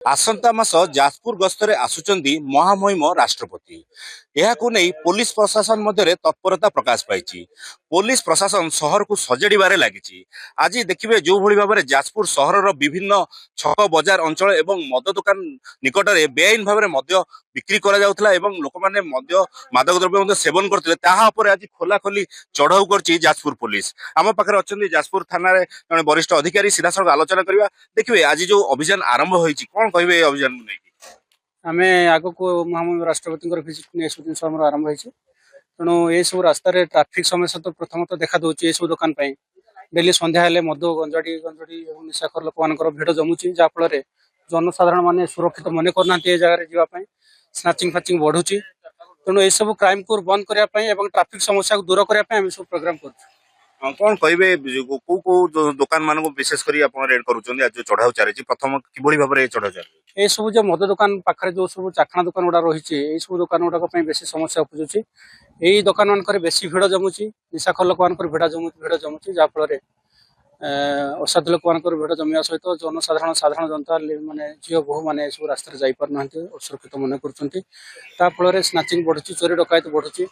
आसंता मास जाजपुर गस्तरे आसुचंदी महामहिम राष्ट्रपति। यहाकू नहीं पुलिस प्रशासन मध्य तत्परता प्रकाश पाई। पुलिस प्रशासन सहर को सजाड़े लगी। आज देखिए जो भली भाव में जाजपुर सहर विभिन्न छक बजार अंचल एवं मद दुकान निकट में बेआईन भाव में बिक्री करा लोक मैंने मादक द्रव्य सेवन करते आज खोला खोली चढ़ाऊ कर जाजपुर पुलिस। आम पाखे अच्छा जाजपुर थाना जड़े वरिष्ठ अधिकारी सीधा सड़क आलोचना करवा। देखिए आज जो अभियान आरंभ होती कौन कहे अभियान को लेकिन आम आग को महामहिम राष्ट्रपति विजिट जिन आरंभ हो तेणु ये सब रास्तार ट्राफिक समस्या तो प्रथमतः देखा दूसरी ये सब दुकान डेली संध्या हेले मद गंजाड़ी गंजाड़ी और निशाखर लोक मान भिड़ जमुची जहाँफल जनसाधारण मैंने सुरक्षित मन करना जगह जावाई स्नाचिंग फाचिंग बढ़ुची। तेणु ये सब क्राइम को बंद करने ट्राफिक समस्या को दूर करने सब प्रोग्राम कर कौन कहे कौ कौ दुकान मान विशेषकर रेड कर चढ़ाऊ चली प्रथम कि भाव में चढ़ाऊ चल ये सब जो मद दुकान पाखे जो सब चाखणा दुकान गुड़ा रही है सब दुकान गुड़ाक बेसी समस्या उपजुची। यही दुकान मान बेसी भिड़ जमुची निशाखर लोक मान भिड़ जमुची जहाँफल असाधु लोक मान भिड़ जमिया सहित जनसाधारण साधारण जनता माने झील बोह मैंने सब रास्ता जापार असुरक्षित मन कर स्नाचिंग बढ़ुची चोरी डकायत बढ़ुची।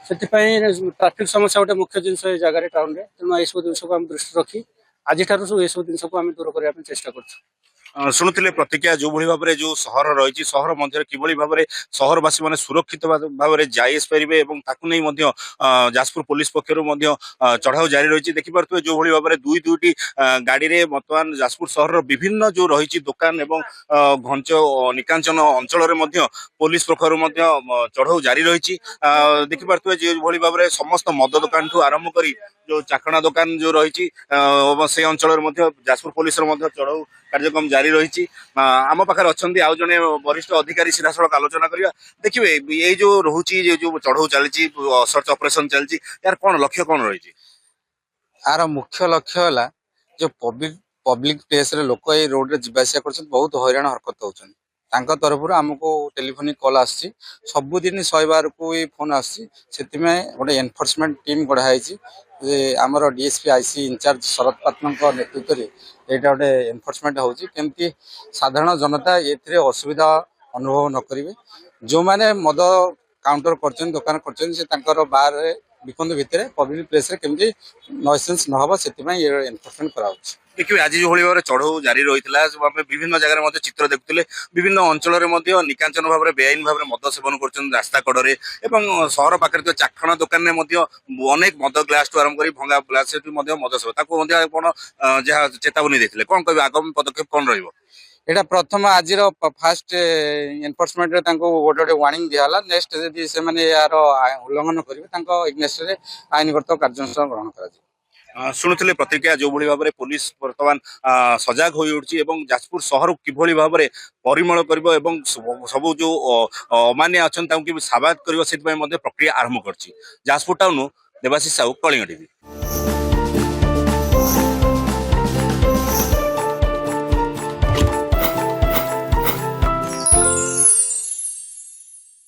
से ट्राफिक समस्या गोटे मुख्य जिन जगह टाउन में तेणु यह सब जिन को दृष्टि रखी आज ये सब जिन को दूर करने चेष्टा कर शुणुले प्रतिक्रिया जो भली भाव में जो सहर रही सहर मध्य कि भाव में सहरवासी मैंने सुरक्षित भाव में जापारे जाजपुर पुलिस पक्षर चढ़ाऊ जारी रही। देखिपे जो भली भाव में दुई दुईटी गाड़ी में बर्तमान जाजपुर सहर विभिन्न जो रही दुकान और घंच निकांचन अंचल पुलिस पक्षर चढ़ाऊ जारी रही। देखिपे जो भली भाव में समस्त मद दुकान ठू आरंभ कर जो चाखणा दुकान जो रही से अंचल जाजपुर पुलिस चढ़ाऊ कार्यक्रम जारी रही। आम पाखे अच्छा आउ जड़े वरिष्ठ अधिकारी सीधा सड़क आलोचना करवा। देखिए ये जो रोचे जो चढ़ाऊ चली सर्च ऑपरेशन चलती यार कौन लक्ष्य कौन रही यार मुख्य लक्ष्य है जो पब्लिक प्लेस रे लोक ये रोड रे जीवासा कर बहुत हैरान हरकत होती तरफ आमको टेलीफोनिक कॉल आसी सबुदिन 100 बार को फोन आसी गोटे एनफोर्समेंट टीम गढ़ाई आमर डीएसपी आईसी इंचार्ज शरद पात्र नेतृत्व में यहाँ गोटे एनफोर्समेंट होमती साधारण जनता ये असुविधा अनुभव न करेंगे। जो मैंने मद काउंटर कर दुकान कर बार विकंद भितर पब्लिक प्लेस रे केमती नॉइसेंस न हो से एनफोर्समेंट करा। देखिए आज जो भाव में चढ़ाऊ जारी रही विभिन्न जगह चित्र देखुले विभिन्न अंचल निकांचन भाव में बेआईन भाव में मद सेवन कर रास्ता कड़े और सहर पाखे चाखणा दुकान में अनेक मद ग्लास टू आरंभ कर भंगा ग्लास मद सेवन जहाँ चेतावनी देते कौन कह आगामी पदक्षेप कौन रही एटा प्रथम आज फास्ट एनफोर्समेंट रे गोटे गोटे वार्निंग दिया नेक्स्ट जदि से यार उल्लंघन करेंगे एग्नेस्ट आईनगत कार्यानुष्ठान ग्रहण कर। शुणुले प्रतिक्रिया जो भली भाव में पुलिस बर्तमान सजग हो उठी जाजपुर सहर किभली भाव में परिमल कर सब जो अमानिया अच्छा साबाद कर प्रक्रिया आरंभ कर। Jajpur town Debashish Sahu Kalinga TV.